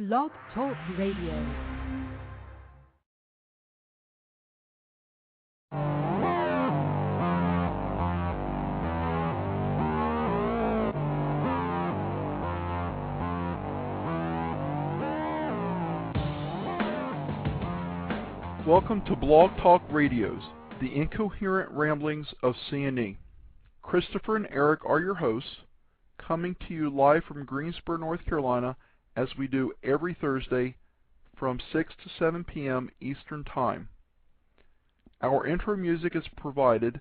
Blog Talk Radio. Welcome to Blog Talk Radio's, the Incoherent Ramblings of C&E. Christopher and Eric are your hosts, coming to you live from Greensboro, North Carolina, as we do every Thursday from 6 to 7 p.m. Eastern Time. Our intro music is provided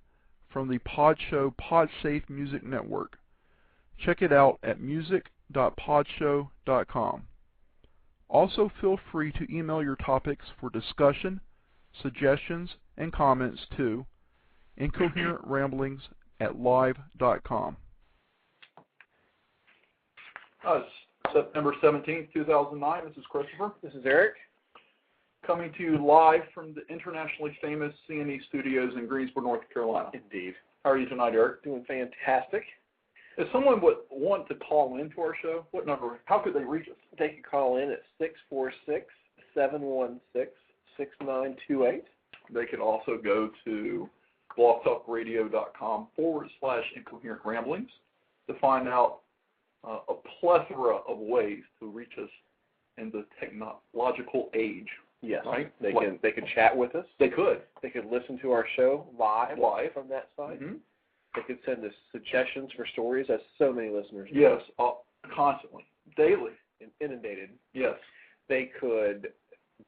from the Podshow PodSafe Music Network. Check it out at music.podshow.com. Also, feel free to email your topics for discussion, suggestions, and comments to incoherentramblings@live.com. It's September 17th, 2009. This is Christopher. This is Eric. Coming to you live from the internationally famous C&E studios in Greensboro, North Carolina. Indeed. How are you tonight, Eric? Doing fantastic. If someone would want to call into our show, what number? How could they reach us? They can call in at 646-716-6928. They could also go to blogtalkradio.com/incoherent ramblings to find out a plethora of ways to reach us in the technological age. Yes. Right? They can chat with us. They could. They could listen to our show live from that site. Mm-hmm. They could send us suggestions for stories, as so many listeners do. Yes, constantly, daily. Inundated. Yes. They could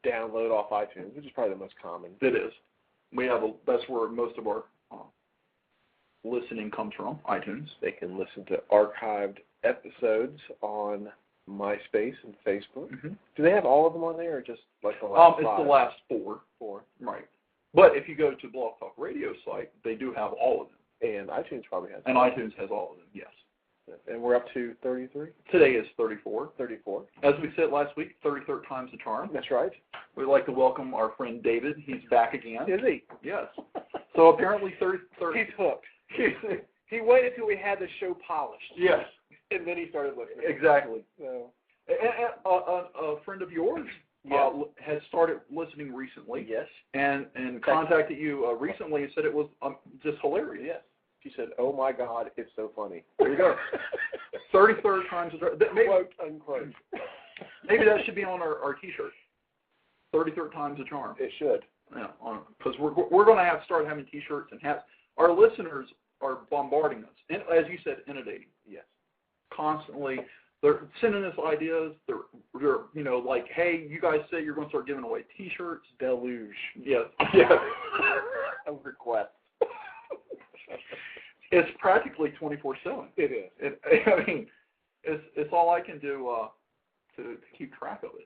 download off iTunes, which is probably the most common. It is. That's where most of our listening comes from, iTunes. They can listen to archived episodes on MySpace and Facebook. Mm-hmm. Do they have all of them on there, or just like the last It's five? the last four. Right. But if you go to Blog Talk Radio site, they do have all of them. And iTunes probably has. And iTunes has all of them, yes. And we're up to 33? Today is 34. 34. As we said last week, 33rd time's the charm. That's right. We'd like to welcome our friend David. He's back again. Is he? Yes. So apparently 30. He's hooked. He waited till we had the show polished. Yes. And then he started listening. Exactly. So. A friend of yours has started listening recently. Yes. And contacted you recently and said it was just hilarious. Yes. She said, "Oh my God, it's so funny." There you go. 33rd times. Quote unquote. Maybe that should be on our T-shirt. 33rd times the charm. It should. Yeah, because we're going to start having T-shirts and hats. Our listeners are bombarding us, and as you said, inundating. Yes. Constantly. They're sending us ideas. They're like, hey, you guys say you're going to start giving away T-shirts. Deluge. Yes. Yes. Of requests. It's practically 24/7. It is. It's all I can do to keep track of it.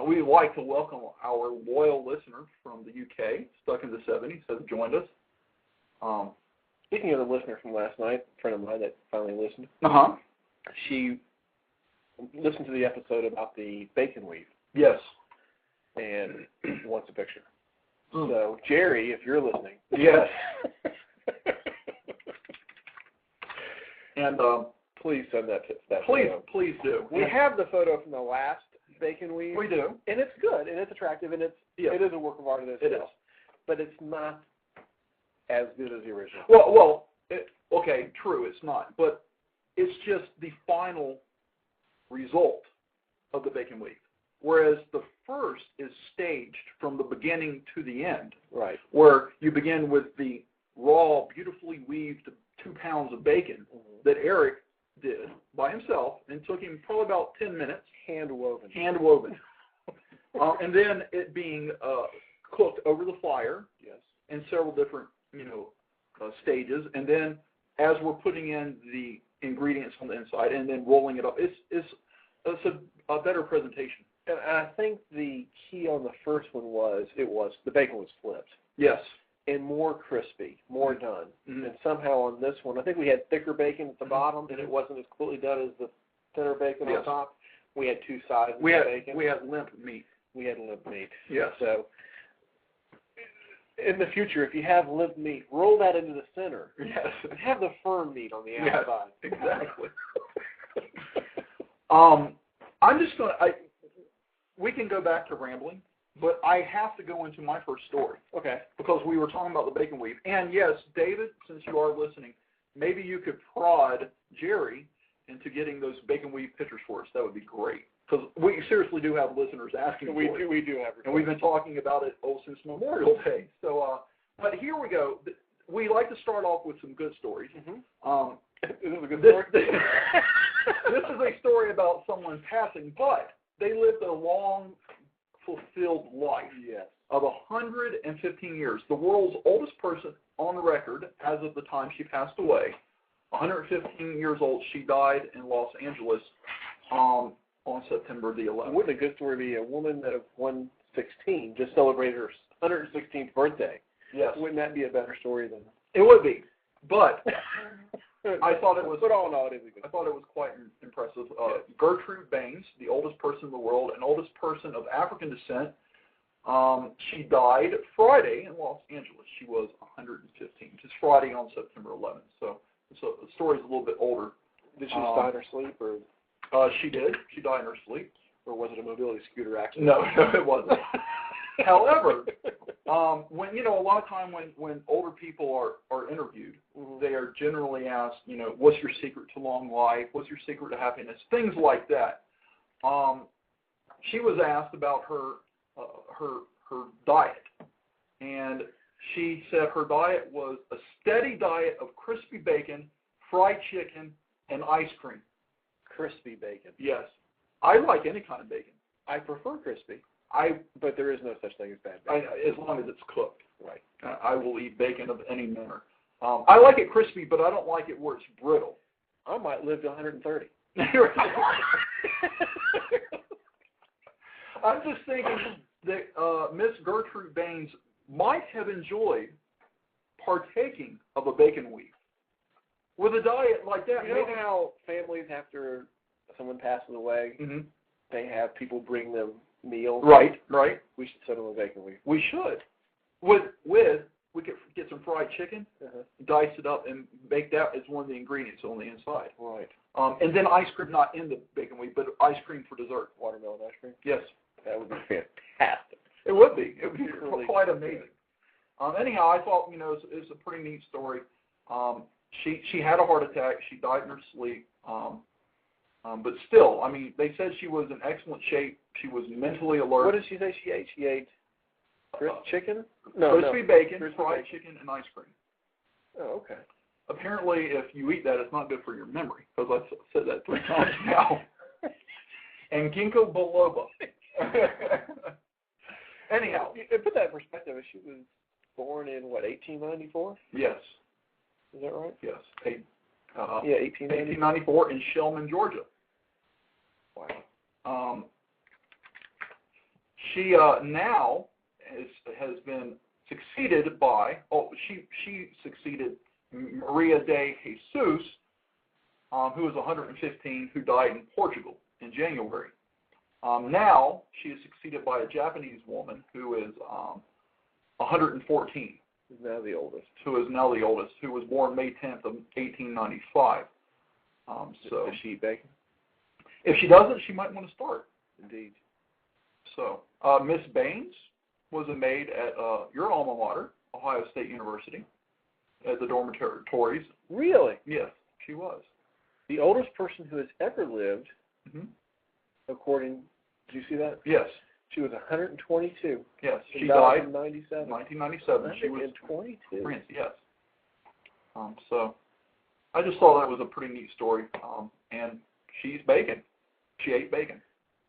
We'd like to welcome our loyal listener from the UK, stuck in the 70s, has joined us. Speaking of the listener from last night, a friend of mine that finally listened. She listened to the episode about the bacon weave. Yes. And wants a picture. So, Jerry, if you're listening. Yes. And please send that photo. Please do. We have the photo from the last bacon weave. We do. And it's good, and it's attractive, and it is a work of art in itself. It is. But it's not as good as the original. Well, okay, true, it's not. But it's just the final result of the bacon weave. Whereas the first is staged from the beginning to the end. Right. Where you begin with the raw, beautifully weaved 2 pounds of bacon that Eric did by himself, and took him probably about 10 minutes. Hand woven. And then it being cooked over the fire. Yes. In several different, stages. And then as we're putting in the ingredients on the inside and then rolling it up, it's a better presentation. And I think the key on the first one was the bacon was flipped. Yes. And more crispy, more done. Mm-hmm. And somehow on this one, I think we had thicker bacon at the bottom, and it wasn't as completely done as the thinner bacon on top. We had two sides of bacon. We had limp meat. Yes. So in the future, if you have limp meat, roll that into the center. Yes. And have the firm meat on the outside. Exactly. I'm just going to, we can go back to rambling, but I have to go into my first story. Okay. Because we were talking about the bacon weave. And yes, David, since you are listening, maybe you could prod Jerry into getting those bacon weave pictures for us. That would be great. Because we seriously do have listeners asking for it. We do have. And we've been talking about it since Memorial Day. So, but here we go. We like to start off with some good stories. Mm-hmm. Is this a good story? This is a story about someone passing, but they lived a long, fulfilled life of 115 years. The world's oldest person on record as of the time she passed away, 115 years old. She died in Los Angeles on September the 11th. Wouldn't a good story be a woman that of 116 just celebrated her 116th birthday? Yes. Wouldn't that be a better story than? It would be, but I thought it was. But all in all, it is a good. I thought it was quite impressive. Gertrude Baines, the oldest person in the world and oldest person of African descent, she died Friday in Los Angeles. She was 115. Just Friday on September 11th. So the story's a little bit older. Did she die in her sleep, or? She did. She died in her sleep. Or was it a mobility scooter accident? No, it wasn't. However, when a lot of time when older people are interviewed, they are generally asked, what's your secret to long life? What's your secret to happiness? Things like that. She was asked about her diet, and she said her diet was a steady diet of crispy bacon, fried chicken, and ice cream. Crispy bacon. Yes, I like any kind of bacon. I prefer crispy. But there is no such thing as bad bacon. As long as it's cooked. Right. I will eat bacon of any manner. I like it crispy, but I don't like it where it's brittle. I might live to 130. I'm just thinking that Miss Gertrude Baines might have enjoyed partaking of a bacon weave. With a diet like that, you know how families, after someone passes away, they have people bring them meals? Right. We should send them a bacon weave. We should. We could get some fried chicken, dice it up, and bake that as one of the ingredients on the inside. Right. And then ice cream, not in the bacon weave, but ice cream for dessert. Watermelon ice cream? Yes. That would be fantastic. It would be. It would be really quite amazing. Anyhow, I thought, it's a pretty neat story. She had a heart attack. She died in her sleep. But still, they said she was in excellent shape. She was mentally alert. What did she say she ate? She ate chicken? Crispy bacon, fried chicken, and ice cream. Oh, okay. Apparently, if you eat that, it's not good for your memory, because I've said that 3 times now. And ginkgo biloba. Anyhow. Put that in perspective. She was born in, 1894? Yes. Is that right? Yes. 1894 in Shellman, Georgia. Wow. She now has been succeeded by, she succeeded Maria de Jesus, who was 115, who died in Portugal in January. Now she is succeeded by a Japanese woman who is 114. Who's now the oldest. Who was born May 10th of 1895. So does she eat bacon? If she doesn't, she might want to start. Indeed. So Miss Baines was a maid at your alma mater, Ohio State University, at the dormitories. Really? Yes, she was. The oldest person who has ever lived, according, did you see that? Yes. She was 122. Yes. She died in 97. 1997. She was 22. Prince, yes. So I just thought that was a pretty neat story. And she's bacon. She ate bacon.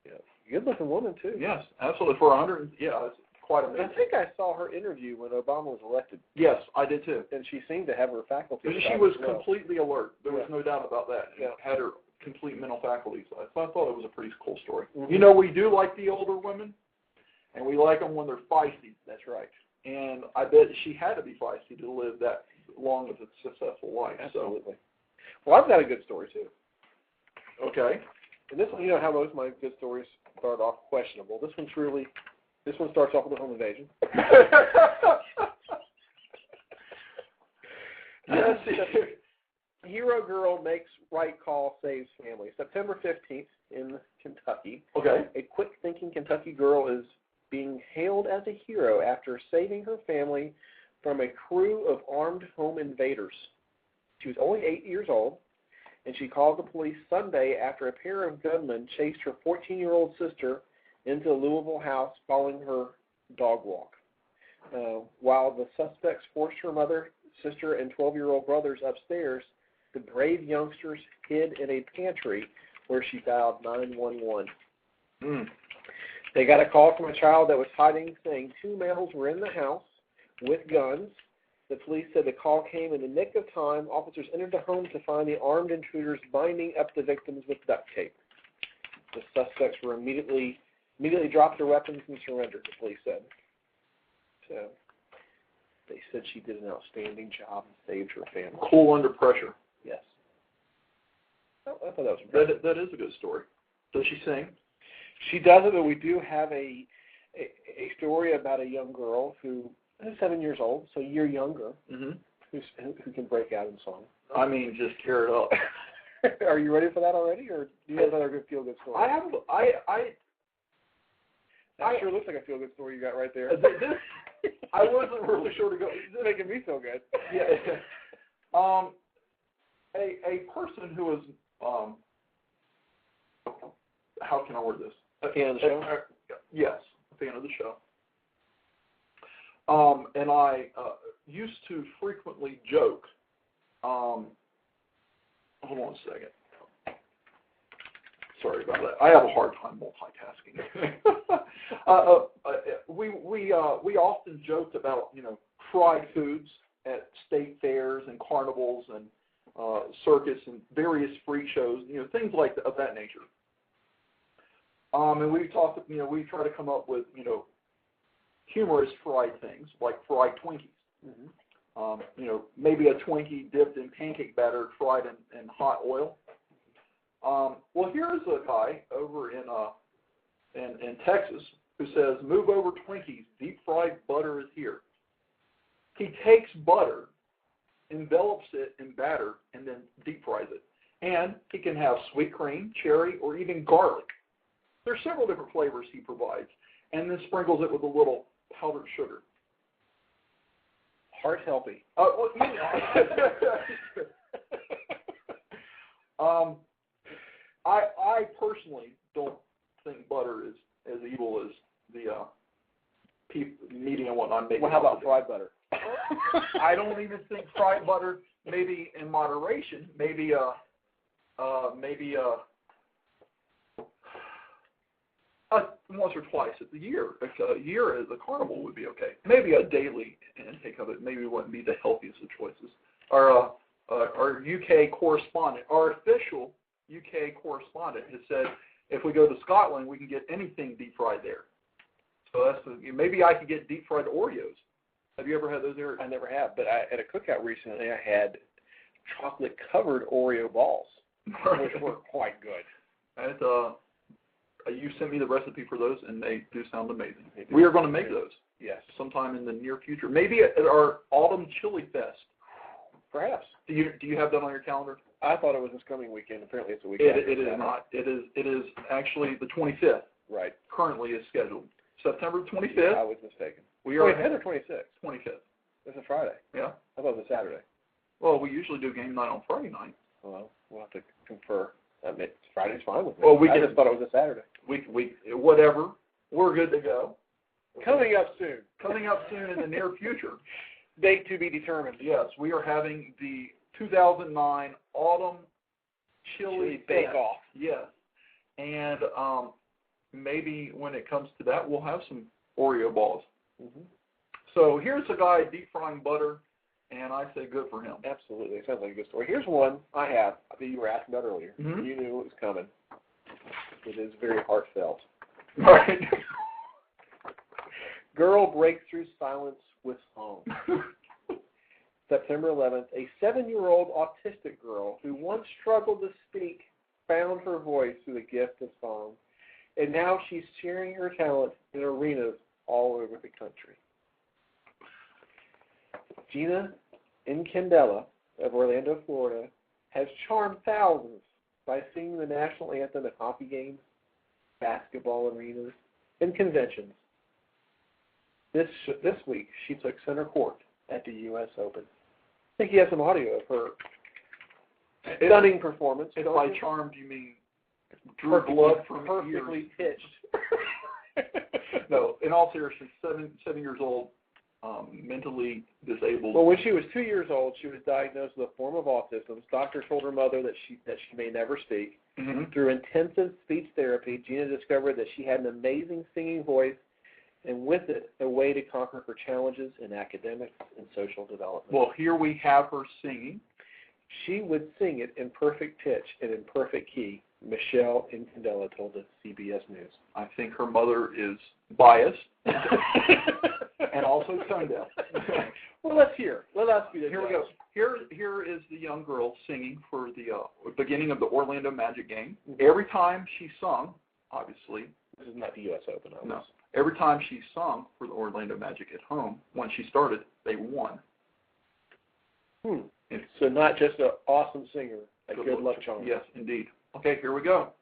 Yeah. Good-looking woman, too. Yes, absolutely. For 100, it's quite amazing. I think I saw her interview when Obama was elected. Yes, I did, too. And she seemed to have her faculty. She was completely alert. There was no doubt about that. Yeah. Had her complete mental faculties. So I thought it was a pretty cool story. Mm-hmm. We do like the older women, and we like them when they're feisty. That's right. And I bet she had to be feisty to live that long of a successful life. Absolutely. So. Well, I've got a good story, too. Okay. And this one, you know how most of my good stories start off questionable. This one starts off with a home invasion. Yes. Hero girl makes right call, saves family. September 15th, in Kentucky. Okay. A quick-thinking Kentucky girl is being hailed as a hero after saving her family from a crew of armed home invaders. She was only 8 years old, and she called the police Sunday after a pair of gunmen chased her 14-year-old sister into a Louisville house following her dog walk. While the suspects forced her mother, sister, and 12-year-old brothers upstairs, the brave youngsters hid in a pantry where she dialed 911. They got a call from a child that was hiding, saying 2 males were in the house with guns. The police said the call came in the nick of time. Officers entered the home to find the armed intruders binding up the victims with duct tape. The suspects were immediately dropped their weapons and surrendered, the police said. So they said she did an outstanding job and saved her family. Cool under pressure. Yes. I thought that was impressive. That is a good story. Does she sing? She doesn't, but we do have a story about a young girl who is 7 years old, so a year younger, who can break out in song. I mean, just tear it up. Are you ready for that already, or do you have another good feel-good story? I have. That sure looks like a feel-good story you got right there. I wasn't really sure to go. This is making me feel good. Yeah. A person who is how can I word this? A fan of the show? Yes, a fan of the show. And I used to frequently joke. Hold on a second. Sorry about that. I have a hard time multitasking. We often joked about, fried foods at state fairs and carnivals and circus and various freak shows, things like of that nature. And we talked, we try to come up with, humorous fried things like fried Twinkies. Maybe a Twinkie dipped in pancake batter, fried in hot oil. Well, here's a guy over in Texas who says, "Move over Twinkies, deep fried butter is here." He takes butter, envelops it in batter, and then deep fries it. And he can have sweet cream, cherry, or even garlic. There's several different flavors he provides, and then sprinkles it with a little powdered sugar. Heart healthy. I personally don't think butter is as evil as the media and whatnot make. Well, how about fried butter? I don't even think fried butter, maybe in moderation, maybe once or twice a year. A year as a carnival would be okay. Maybe a daily intake of it maybe wouldn't be the healthiest of choices. Our UK correspondent, our official UK correspondent, has said if we go to Scotland, we can get anything deep fried there. So maybe I could get deep fried Oreos. Have you ever had those there? I never have, but at a cookout recently, I had chocolate-covered Oreo balls, which were quite good. And you sent me the recipe for those, and they do sound amazing. We are going to make those. Yes. Sometime in the near future. Maybe at our Autumn Chili Fest. Perhaps. Do you have that on your calendar? I thought it was this coming weekend. Apparently, it's a weekend. It is not. It is actually the 25th. Right. Currently is scheduled. September 25th. I was mistaken. We are 25th or 26th? 25th. It's a Friday. Yeah. I thought it was a Saturday. Well, we usually do game night on Friday night. Well, we'll have to confer. Friday's fine with me. Well, I just thought it was a Saturday. We whatever. We're good to go. Coming up soon. Coming up soon in the near future. Date to be determined. Yes, we are having the 2009 Autumn Chili Bake-Off. Yes. And maybe when it comes to that, we'll have some Oreo balls. Mm-hmm. So here's a guy deep frying butter, and I say good for him. Absolutely. It sounds like a good story. Here's one I have that you were asking about earlier. Mm-hmm. You knew it was coming. It is very heartfelt. Right. Girl breaks through silence with song. September 11th, a 7-year-old autistic girl who once struggled to speak found her voice through the gift of song, and now she's sharing her talent in arenas all over the country. Gina Incandela of Orlando, Florida, has charmed thousands by singing the national anthem at hockey games, basketball arenas, and conventions. This week, she took center court at the U.S. Open. I think you have some audio of her stunning performance. If by charmed you mean drew blood from perfectly ears. pitched. No, in all seriousness, 7 years old, mentally disabled. Well, when she was 2 years old, she was diagnosed with a form of autism. Doctors told her mother that she may never speak. Mm-hmm. Through intensive speech therapy, Gina discovered that she had an amazing singing voice, and with it, a way to conquer her challenges in academics and social development. Well, here we have her singing. She would sing it in perfect pitch and in perfect key, Michelle Incandela told the CBS News. I think her mother is biased and also tone deaf. Well, let's hear. Let us be the Here we go. Here is the young girl singing for the beginning of the Orlando Magic game. Every time she sung, obviously. This is not the U.S. Open, obviously. No. Every time she sung for the Orlando Magic at home, when she started, they won. So not just an awesome singer, a good luck charm. Yes, indeed. Okay, here we go.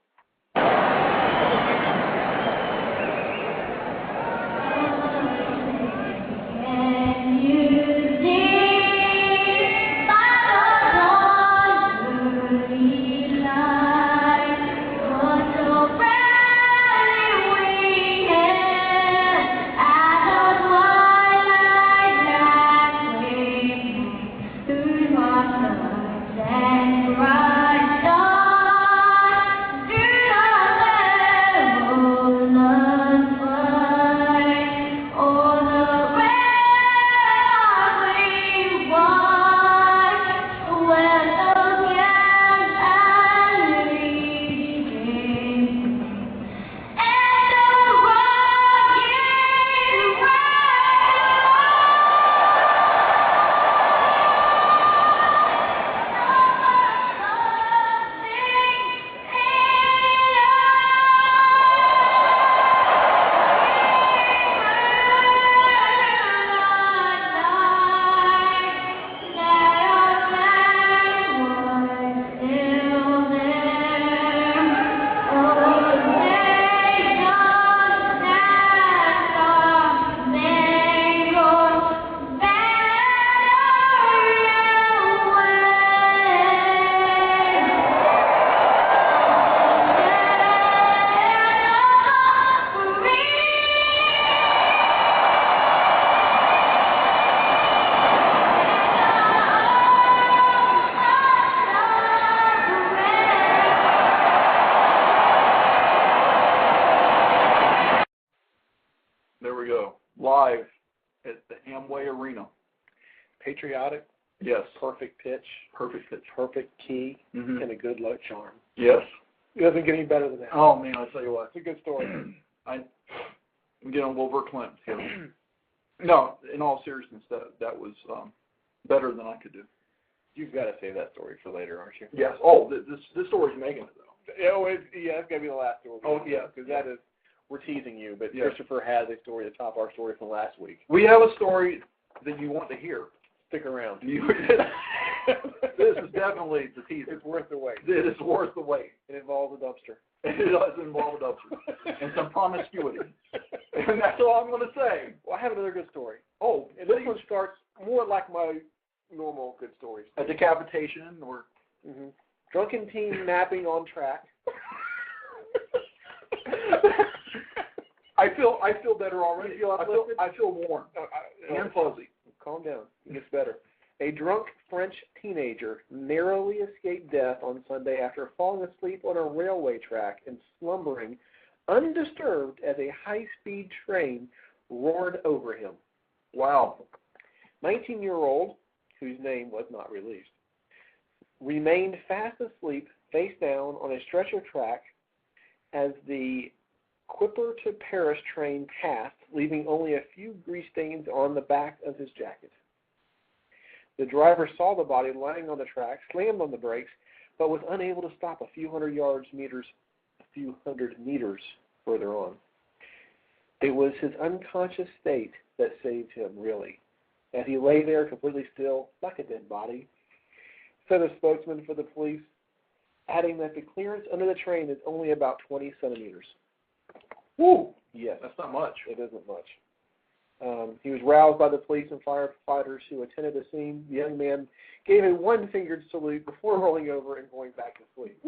Live at the Amway Arena. Patriotic. Yes. Perfect pitch. Perfect pitch. Perfect key. And a good luck charm. Yes. It doesn't get any better than that. Oh, man, I tell you what. It's a good story. I'm getting a little verklempt here. No, in all seriousness, that was better than I could do. You've got to save that story for later, aren't you? Yes. Oh, this story's making it, though. It's got to be the last story. Oh, yeah. Because that is, we're teasing you, but yes. Christopher has a story to top our story from last week. We have a story that you want to hear. Stick around. This is definitely the teaser. It's worth the wait. It is worth the wait. It involves a dumpster. It does involve a dumpster. And some promiscuity. And that's all I'm going to say. Well, I have another good story. Oh, and this one starts more like my normal good stories. A decapitation or... Mm-hmm. Drunken teen napping on track. I feel better already. I feel warm and fuzzy. Calm down. It gets better. A drunk French teenager narrowly escaped death on Sunday after falling asleep on a railway track and slumbering undisturbed as a high-speed train roared over him. Wow. 19-year-old, whose name was not released, remained fast asleep face down on a stretch of track as the Quipper to Paris train passed, leaving only a few grease stains on the back of his jacket. The driver saw the body lying on the track, slammed on the brakes, but was unable to stop a few hundred meters further on. It was his unconscious state that saved him, really, as he lay there completely still, like a dead body, said a spokesman for the police. adding that the clearance under the train is only about 20 centimeters. Woo! Yes. That's not much. It isn't much. He was roused by the police and firefighters who attended the scene. The young man gave a one-fingered salute before rolling over and going back to sleep.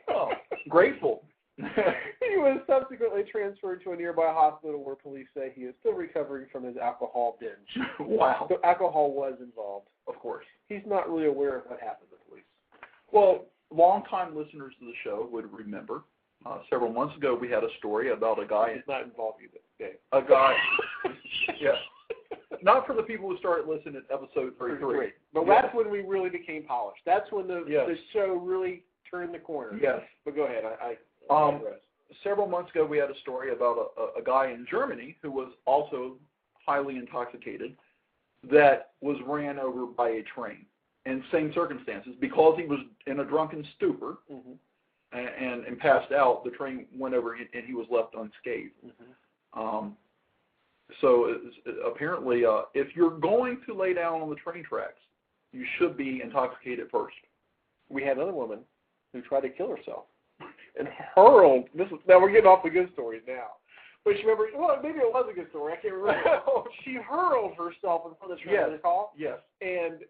Oh, grateful. He was subsequently transferred to a nearby hospital where police say he is still recovering from his alcohol binge. Wow. So alcohol was involved. Of course. He's not really aware of what happened to police. Well, long-time listeners to the show would remember several months ago we had a story about a guy. It's not involved either. Okay. A guy. Yeah. Not for the people who started listening at episode 33. But yes. That's when we really became polished. That's when the show really turned the corner. Yes. But go ahead. Several months ago we had a story about a guy in Germany who was also highly intoxicated that was ran over by a train in same circumstances because he was in a drunken stupor. Mm-hmm. And passed out. The train went over and he was left unscathed. Mm-hmm. So apparently, if you're going to lay down on the train tracks, you should be intoxicated first. We had another woman who tried to kill herself and hurled. Now we're getting off the good stories now. But you remember? Well, maybe it was a good story. I can't remember. She hurled herself in front of the train. Yes. Yes. And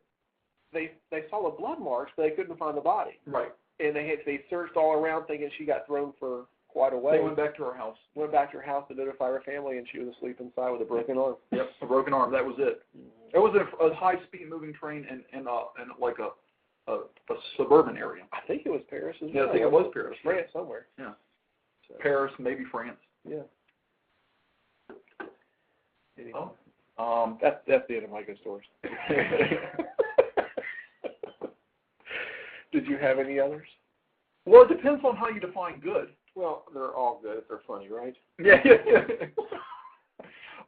they saw the blood marks, but they couldn't find the body. Right. And they searched all around thinking she got thrown for quite a way. They went back to her house. Went back to her house to notify her family, and she was asleep inside with a broken arm. Yep, a broken arm. That was it. It was a high-speed moving train in like a suburban area. I think it was Paris as well. Yeah, I think it was Paris. France somewhere. Yeah. So. Paris, maybe France. Yeah. Oh. That's the end of my good stories. Did you have any others? Well, it depends on how you define good. Well, they're all good if they're funny, right? Yeah.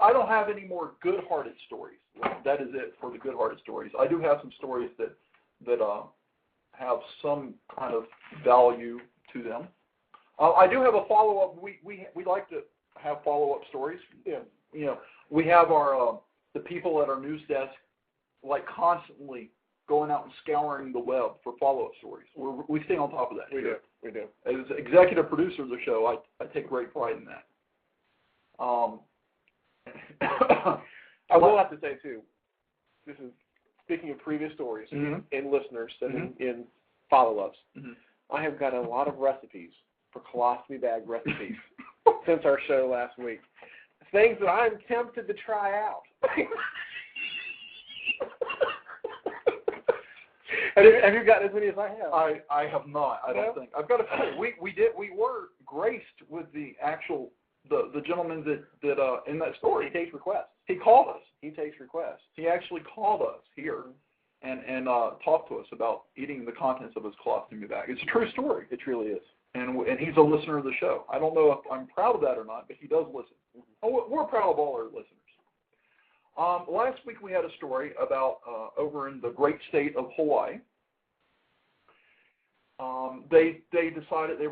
I don't have any more good-hearted stories. That is it for the good-hearted stories. I do have some stories that have some kind of value to them. I do have a follow-up. We like to have follow-up stories. Yeah. You know, we have our the people at our news desk like constantly going out and scouring the web for follow-up stories. We stay on top of that. We do. As executive producer of the show, I take great pride in that. I will have to say, too, this is speaking of previous stories mm-hmm. and listeners and mm-hmm. in follow-ups, mm-hmm. I have got a lot of recipes for colostomy bag recipes since our show last week. Things that I'm tempted to try out. Have you gotten as many as I have? I have not. I don't think. I've got a few. We were graced with the gentleman that in that story. He takes requests. He called us. He takes requests. He actually called us here and talked to us about eating the contents of his colostomy bag. It's a true story. It truly is. And he's a listener of the show. I don't know if I'm proud of that or not, but he does listen. Mm-hmm. We're proud of all our listeners. Last week we had a story about over in the great state of Hawaii. They decided they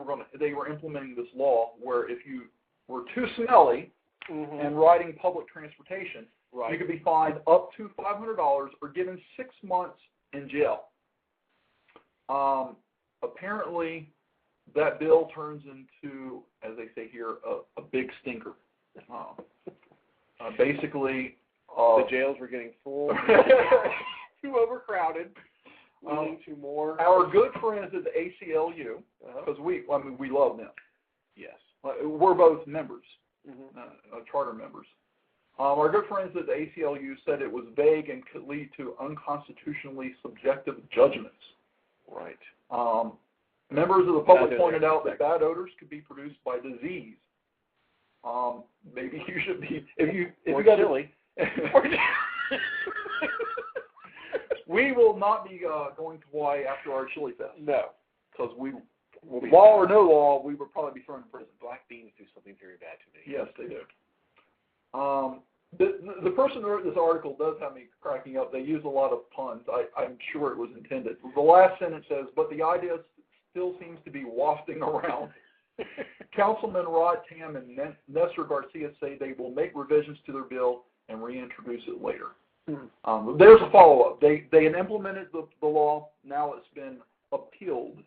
were implementing this law where if you were too smelly mm-hmm. and riding public transportation, right. you could be fined up to $500 or given 6 months in jail. Apparently, that bill turns into, as they say here, a big stinker. Basically, the jails were getting full, too overcrowded, leading to more. Our good friends at the ACLU, because we love them. Yes, we're both members, mm-hmm. Charter members. Our good friends at the ACLU said it was vague and could lead to unconstitutionally subjective judgments. Right. Members of the public pointed out that bad odors could be produced by disease. Maybe you should be if you got chili. We will not be going to Hawaii after our chili fest. No, because law or no law, we would probably be thrown in prison. Black beans do something very bad to me. Yes, they do. The person who wrote this article does have me cracking up. They use a lot of puns. I'm sure it was intended. The last sentence says, but the idea still seems to be wafting around. Councilman Rod Tam and Nestor Garcia say they will make revisions to their bill and reintroduce it later. There's a follow-up. They had implemented the law. Now it's been appealed.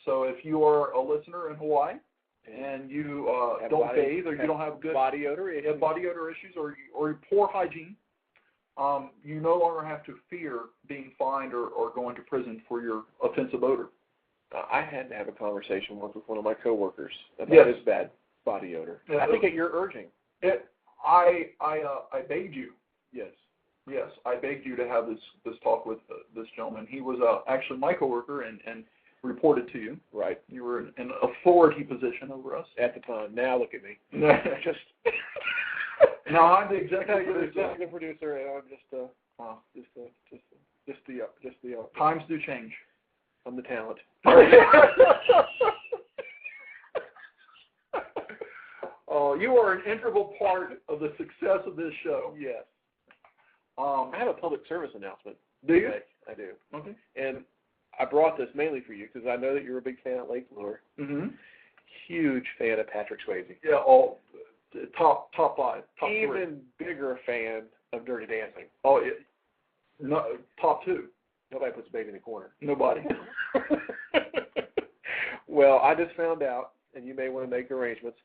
So if you are a listener in Hawaii and you don't bathe or you don't have good body odor issues or poor hygiene, you no longer have to fear being fined or going to prison for your offensive odor. I had to have a conversation once with one of my coworkers about his bad body odor. Yeah, I think at your urging. I begged you. Yes, I begged you to have this talk with this gentleman. He was actually my coworker and reported to you. Right. You were in an authority position over us at the time. Now look at me. Just now I'm the executive producer, and I'm just the times do change. I'm the talent. You are an integral part of the success of this show. Yes. I have a public service announcement. Do you? I do. Okay. And I brought this mainly for you because I know that you're a big fan of Lake Lure. Mm-hmm. Huge fan of Patrick Swayze. Yeah, all top five, top Even bigger fan of Dirty Dancing. Oh, no, top two. Nobody puts a baby in the corner. Nobody. Well, I just found out, and you may want to make arrangements,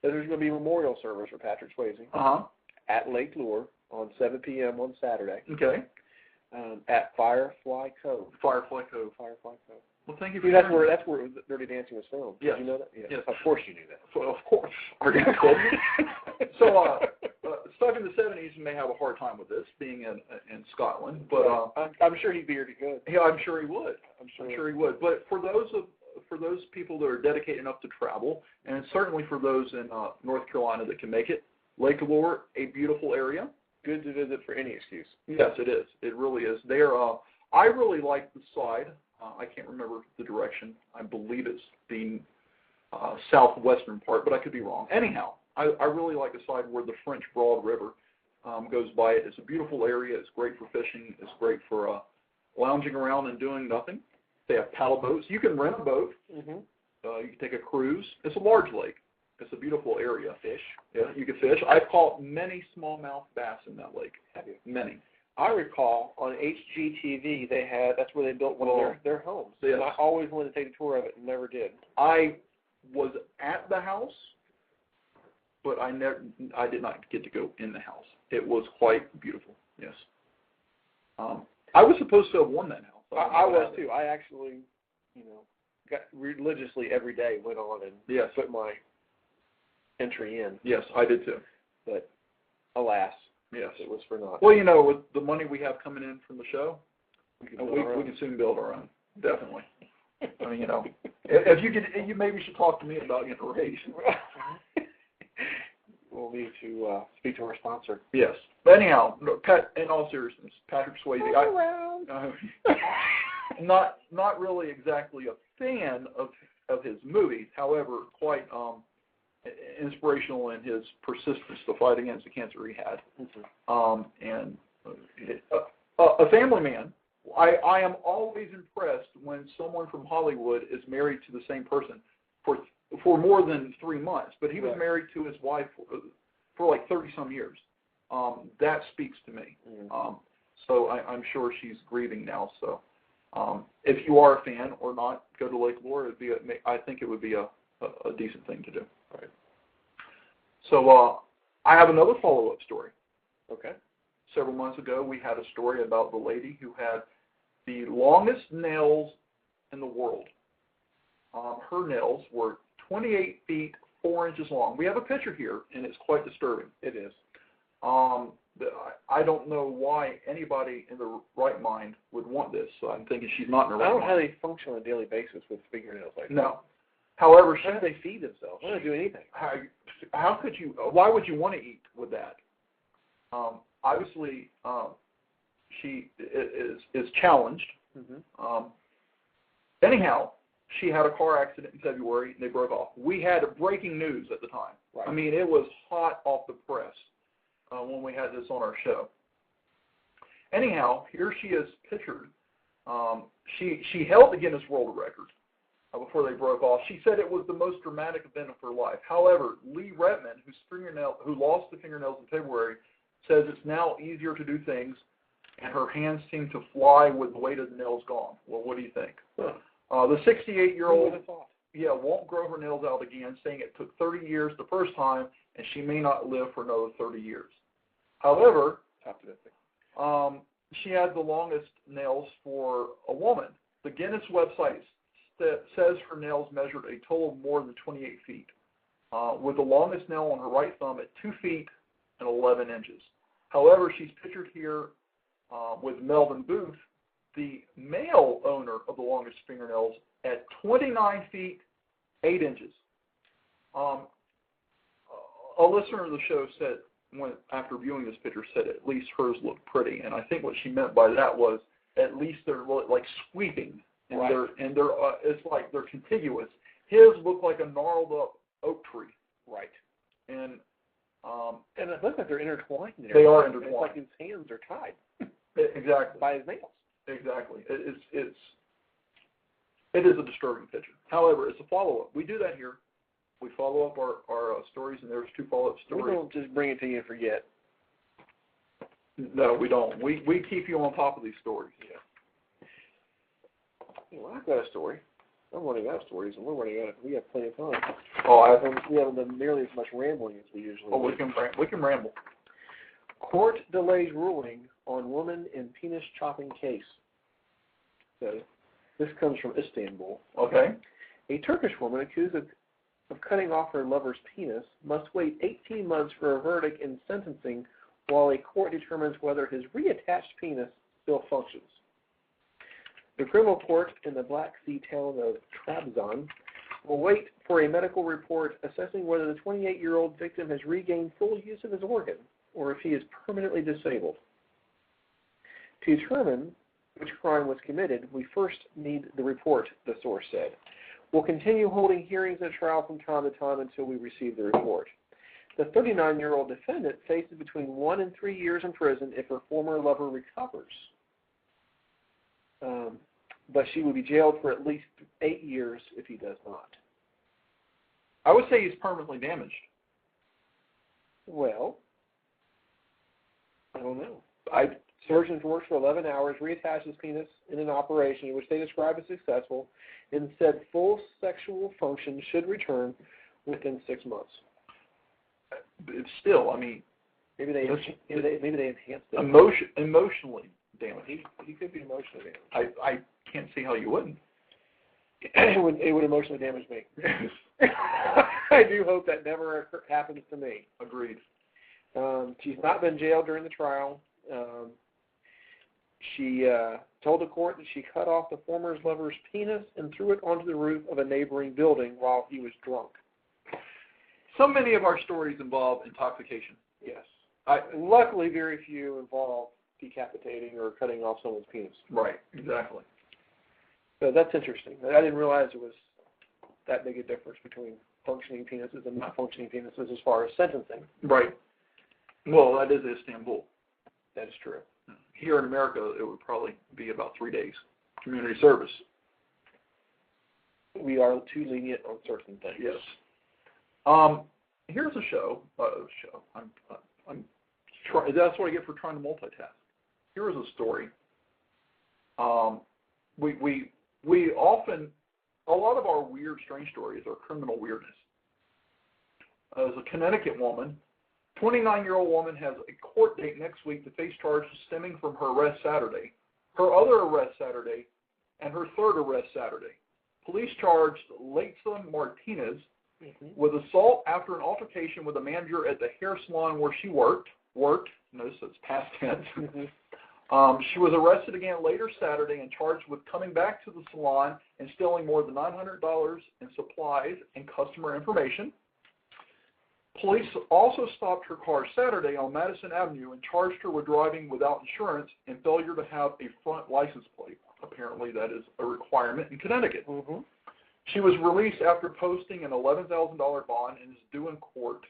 that there's going to be a memorial service for Patrick Swayze at Lake Lure on 7 p.m. on Saturday. Okay. At Firefly Cove. Firefly Cove. Well, thank you for that's where Dirty Dancing was filmed. Yes. Did you know that? Yes. Of course you knew that. Well, of course. Are you kidding? So, stuck in the 70s may have a hard time with this, being in Scotland, but I'm sure he'd be really good. Yeah, I'm sure he would. I'm sure he would. But for those people that are dedicated enough to travel, and certainly for those in North Carolina that can make it, Lake Lure, a beautiful area. Good to visit for any excuse. Yes, it is. It really is. I really like the side. I can't remember the direction. I believe it's the southwestern part, but I could be wrong. Anyhow, I really like the side where the French Broad River goes by it. It's a beautiful area. It's great for fishing. It's great for lounging around and doing nothing. They have paddle boats. You can rent a boat. Mm-hmm. You can take a cruise. It's a large lake. It's a beautiful area. Fish. Yeah, you can fish. I've caught many smallmouth bass in that lake. Have you? Many. I recall on HGTV that's where they built one of their homes. Yes. And I always wanted to take a tour of it and never did. I was at the house, but I did not get to go in the house. It was quite beautiful. Yes. I was supposed to have won that house. I was too. I actually, got religiously every day went on and put my entry in. Yes, I did too. But alas, yes, it was for naught. Well, with the money we have coming in from the show, we can soon build our own. Definitely. I mean, if you could, you maybe should talk to me about getting a raise. We'll need to speak to our sponsor. Yes. But anyhow, in all seriousness, Patrick Swayze. Not really exactly a fan of his movies. However, quite inspirational in his persistence to fight against the cancer he had. Mm-hmm. And a family man. I am always impressed when someone from Hollywood is married to the same person for more than 3 months. But he was married to his wife for like 30-some years. That speaks to me. Mm-hmm. So I'm sure she's grieving now. So if you are a fan or not, go to Lake Lure. I think it would be a decent thing to do. Right. So I have another follow-up story. Okay. Several months ago, we had a story about the lady who had the longest nails in the world. Her nails were 28 feet, 4 inches long. We have a picture here, and it's quite disturbing. It is. I don't know why anybody in the right mind would want this. So I'm thinking she's not in her right mind. I don't know how they function on a daily basis with fingernails like that. No. However, how do they feed themselves? How do they do anything? How could you? Why would you want to eat with that? Obviously, she is challenged. Mm-hmm. Anyhow, she had a car accident in February, and they broke off. We had breaking news at the time. Right. I mean, it was hot off the press when we had this on our show. Anyhow, here she is pictured. She held the Guinness World Record before they broke off. She said it was the most dramatic event of her life. However, Lee Redman, who lost the fingernails in February, says it's now easier to do things, and her hands seem to fly with the weight of the nails gone. Well, what do you think? Huh. The 68-year-old Yeah. won't grow her nails out again, saying it took 30 years the first time, and she may not live for another 30 years. However, she had the longest nails for a woman. The Guinness website says her nails measured a total of more than 28 feet, with the longest nail on her right thumb at 2 feet and 11 inches. However, she's pictured here with Melvin Booth, the male owner of the longest fingernails, at 29 feet, 8 inches. A listener of the show said, after viewing this picture, said at least hers looked pretty, and I think what she meant by that was at least they're like sweeping, and right. It's like they're contiguous. His looked like a gnarled up oak tree. Right. And it looks like they're intertwined there. They are intertwined. It's like his hands are tied. Exactly. By his nails. Exactly. It is a disturbing picture. However, it's a follow-up. We do that here. We follow up our stories, and there's 2 follow-up stories. We don't just bring it to you and forget. No, we don't. We keep you on top of these stories. Yeah. Well, I've got a story. I'm running out of stories, and we're running out. We have plenty of time. We haven't done nearly as much rambling as we usually do. We can ramble. Court delays ruling on woman in penis chopping case. So, this comes from Istanbul. Okay. A Turkish woman accused of cutting off her lover's penis must wait 18 months for a verdict in sentencing while a court determines whether his reattached penis still functions. The criminal court in the Black Sea town of Trabzon will wait for a medical report assessing whether the 28-year-old victim has regained full use of his organ or if he is permanently disabled. To determine which crime was committed, we first need the report, the source said. We'll continue holding hearings at trial from time to time until we receive the report. The 39-year-old defendant faces between 1 and 3 years in prison if her former lover recovers. But she will be jailed for at least 8 years if he does not. I would say he's permanently damaged. Well, I don't know. Surgeons worked for 11 hours, reattached his penis in an operation which they described as successful, and said full sexual function should return within 6 months. It's still, I mean, maybe they enhanced it. Emotionally damaged. He could be emotionally damaged. I can't see how you wouldn't. It would emotionally damage me. I do hope that never happens to me. Agreed. She's not been jailed during the trial. She told the court that she cut off the former lover's penis and threw it onto the roof of a neighboring building while he was drunk. So many of our stories involve intoxication. Yes. Luckily, very few involve decapitating or cutting off someone's penis. Right, exactly. So that's interesting. I didn't realize it was that big a difference between functioning penises and not functioning penises as far as sentencing. Right. Well, that is Istanbul. That is true. Here in America, it would probably be about 3 days. Community service. We are too lenient on certain things. Yes. Here's a show. That's what I get for trying to multitask. Here is a story. We often, a lot of our weird, strange stories are criminal weirdness. As a Connecticut woman, 29-year-old woman has a court date next week to face charges stemming from her arrest Saturday, her other arrest Saturday, and her third arrest Saturday. Police charged Leitza Martinez with assault after an altercation with a manager at the hair salon where she worked, notice it's past tense. She was arrested again later Saturday and charged with coming back to the salon and stealing more than $900 in supplies and customer information. Police also stopped her car Saturday on Madison Avenue and charged her with driving without insurance and failure to have a front license plate. Apparently that is a requirement in Connecticut. She was released after posting an $11,000 bond and is due in court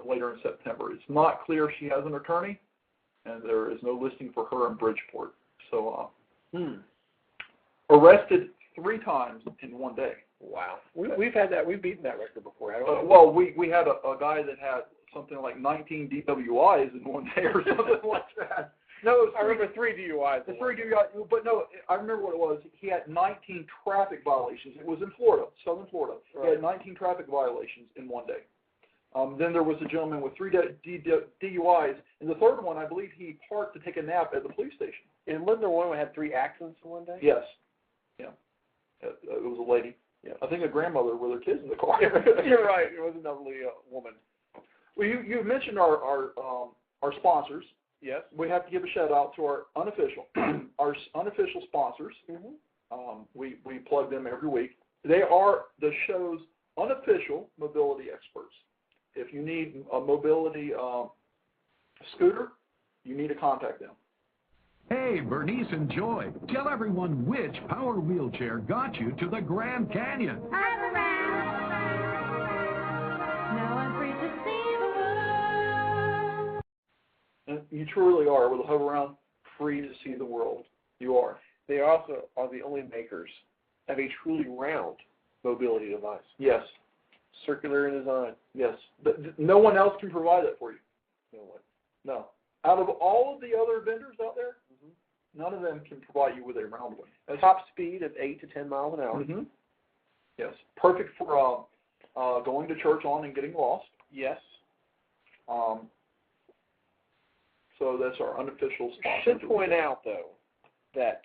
later in September. It's not clear if she has an attorney, and there is no listing for her in Bridgeport. So, arrested 3 times in 1 day. Wow. We've had that. We've beaten that record before. Well, we had a guy that had something like 19 DWIs in one day or something like that. No, I remember 3 DUIs. The 3 DUIs, but no, I remember what it was. He had 19 traffic violations. It was in Florida, southern Florida. Right. He had 19 traffic violations in one day. Then there was a gentleman with 3 DUIs, and the third one, I believe he parked to take a nap at the police station. And wasn't there one that had 3 accidents in one day? Yes. Yeah. It was a lady. Yeah. I think a grandmother with her kids in the car. You're right. It was an elderly woman. Well, you mentioned our sponsors. Yes. We have to give a shout out to our unofficial sponsors. Mm-hmm. We plug them every week. They are the show's unofficial mobility experts. If you need a mobility scooter, you need to contact them. Hey, Bernice and Joy, tell everyone which power wheelchair got you to the Grand Canyon. I'm around. Now I'm free to see the world. And you truly are, with a hover around, free to see the world. You are. They also are the only makers of a truly round mobility device. Yes. Circular in design. Yes. But no one else can provide that for you. No one. No. Out of all of the other vendors out there, none of them can provide you with a round one. A top speed of 8 to 10 miles an hour. Mm-hmm. Yes. Perfect for going to church on and getting lost. Yes. So that's our unofficial sponsor. Should point out, though, that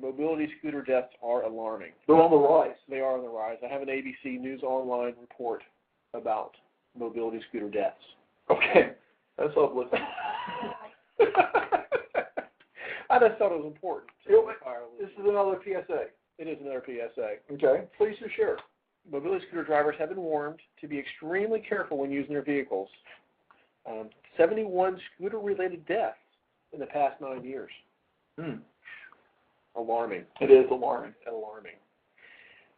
mobility scooter deaths are alarming. They're on the rise. They are on the rise. I have an ABC News Online report about mobility scooter deaths. Okay. That's uplifting. I just thought it was important. This is another PSA. It is another PSA. Okay. Please do share. Mobility scooter drivers have been warned to be extremely careful when using their vehicles. 71 scooter-related deaths in the past 9 years. Alarming. It is alarming. Alarming.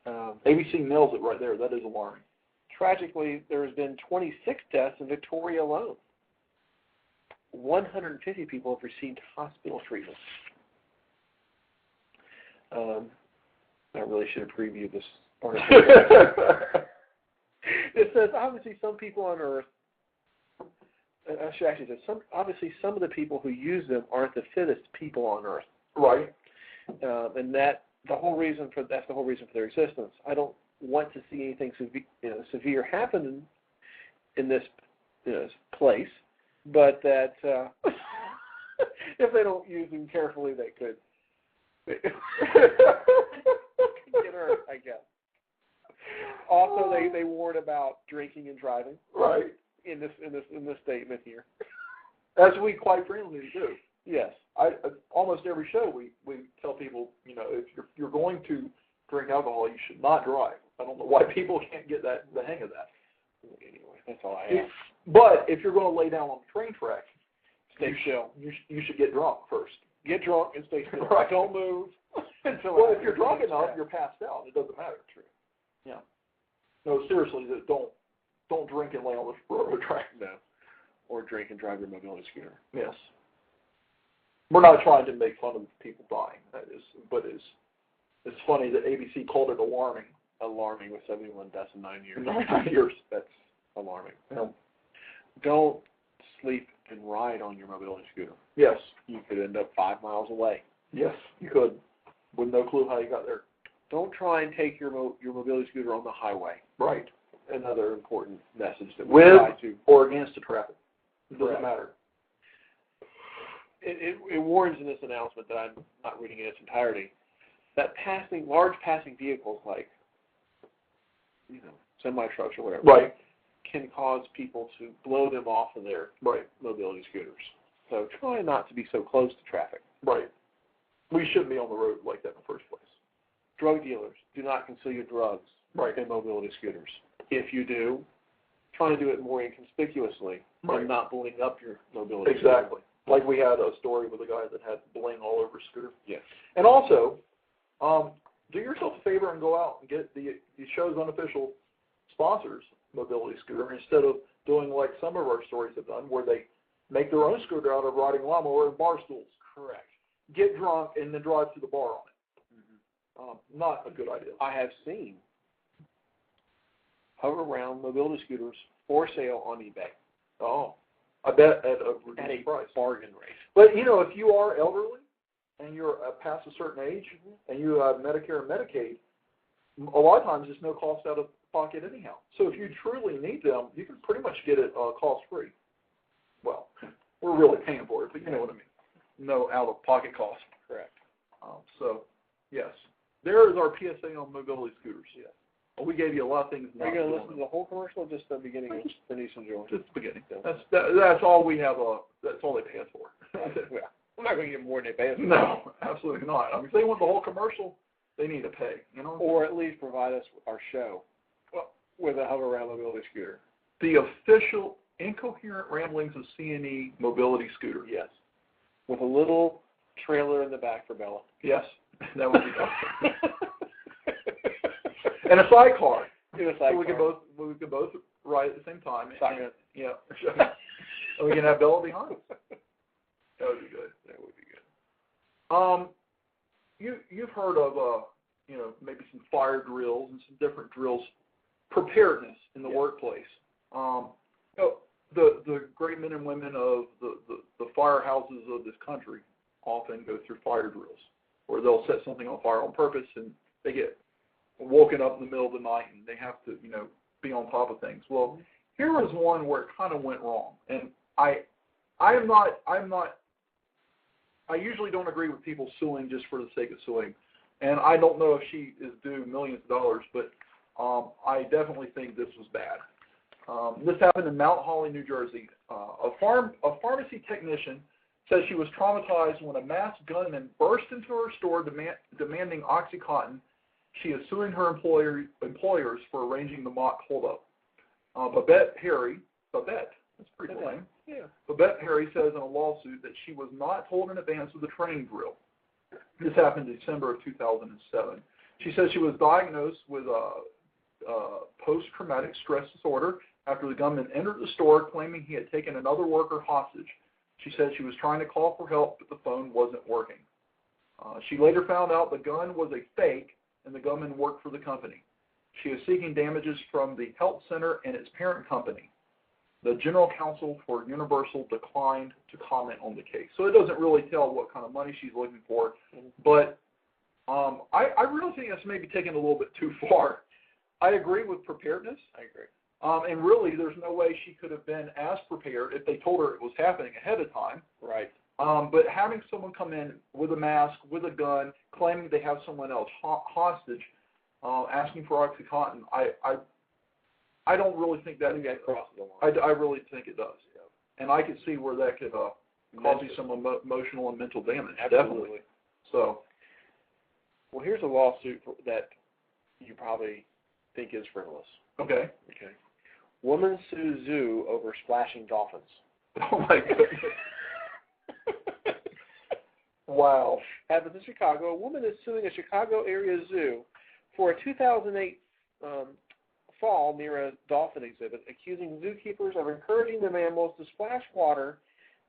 ABC nails it right there. That is alarming. Tragically, there has been 26 deaths in Victoria alone. 150 people have received hospital treatment. I really should have previewed this article. It says, obviously, some people on Earth, obviously, some of the people who use them aren't the fittest people on Earth. Right. And that's the whole reason for their existence. I don't want to see anything severe happen in this place, but that if they don't use them carefully, they could get hurt, I guess. Also, they warn about drinking and driving. Right. In this statement here. As we quite frequently do. Yes. Almost every show we tell people, if you're going to drink alcohol, you should not drive. I don't know why people can't get the hang of that. Anyway, that's all I have. But if you're going to lay down on the train track, stay still. You should get drunk first. Get drunk and stay still. Right. Don't move. Well, if you're drunk enough, you're passed out. It doesn't matter. True. Yeah. No, seriously, don't drink and lay on the railroad track. No. Or drink and drive your mobility scooter. Yes. We're not trying to make fun of people dying. But it's funny that ABC called it alarming. Alarming with 71 deaths in 9 years. 9 years. That's alarming. Yeah. Don't sleep and ride on your mobility scooter. Yes. You could end up 5 miles away. Yes, you could. With no clue how you got there. Don't try and take your mobility scooter on the highway. Right. Another important message that we with try to or against the traffic. It doesn't Correct. matter. It warns in this announcement that I'm not reading in its entirety that large passing vehicles like semi trucks or whatever Right. can cause people to blow them off of their mobility scooters. So try not to be so close to traffic. Right. We shouldn't be on the road like that in the first place. Drug dealers, do not conceal your drugs in mobility scooters. If you do, try to do it more inconspicuously and not bling up your mobility scooter. Exactly. Like we had a story with a guy that had bling all over his scooter. Yes. And also, do yourself a favor and go out and get the show's unofficial sponsors mobility scooter instead of doing like some of our stories have done where they make their own scooter out of riding lawnmower and bar stools. Correct. Get drunk and then drive to the bar on it. Not a good idea. I have seen hover around mobility scooters for sale on eBay. Oh, I bet at a reduced price. Bargain rate. But, if you are elderly and you're past a certain age and you have Medicare and Medicaid, a lot of times it's no cost out of pocket anyhow. So if you truly need them, you can pretty much get it cost-free. Well, we're really paying for it, but you know what I mean. No out-of-pocket cost. Correct. So, yes. There is our PSA on mobility scooters. Yeah. Well, we gave you a lot of things. Are you going to listen to the whole commercial or just the beginning of Bernice and Joy? Just the beginning. Yeah. That's all we have. That's all they pay us for. Yeah. I'm not going to get more than they pay us for. No, absolutely not. I mean, if they want the whole commercial, they need to pay. Or at least provide us our show Well, with a hover-around mobility scooter. the official Incoherent Ramblings of C&E mobility scooter. Yes. With a little trailer in the back for Bella. Yes, that would be awesome. And a sidecar. In a So sidecar. we can both ride at the same time. Shotgun. Yeah. And we can have Bella behind us. That would be good. That would be good. You've heard of maybe some fire drills and some different drills, preparedness in the workplace. The great men and women of the firehouses of this country often go through fire drills, where they'll set something on fire on purpose and they get woken up in the middle of the night and they have to be on top of things. Well, here was one where it kind of went wrong, and I usually don't agree with people suing just for the sake of suing, and I don't know if she is due millions of dollars, but I definitely think this was bad. This happened in Mount Holly, New Jersey. A pharmacy technician says she was traumatized when a masked gunman burst into her store demanding OxyContin. She is suing her employers for arranging the mock holdup. Babette, that's pretty cool name. Yeah. Babette Perry says in a lawsuit that she was not told in advance of the training drill. This happened in December of 2007. She says she was diagnosed with post-traumatic stress disorder after the gunman entered the store claiming he had taken another worker hostage. She said she was trying to call for help, but the phone wasn't working. She later found out the gun was a fake and the gunman worked for the company. She is seeking damages from the health center and its parent company. The general counsel for Universal declined to comment on the case. So it doesn't really tell what kind of money she's looking for. But I really think that's maybe taken a little bit too far. I agree with preparedness. I agree. And really, there's no way she could have been as prepared if they told her it was happening ahead of time. Right. But having someone come in with a mask, with a gun, claiming they have someone else hostage, asking for OxyContin, I don't really think that crosses the line. I really think it does. Yeah. And I could see where that could cause you some emotional and mental damage. Absolutely. Definitely. So. Well, here's a lawsuit that you probably think is frivolous. Okay. Okay. Woman sues zoo over splashing dolphins. Oh, my goodness. Wow. Happens in Chicago. A woman is suing a Chicago area zoo for a 2008 fall near a dolphin exhibit, accusing zookeepers of encouraging the mammals to splash water,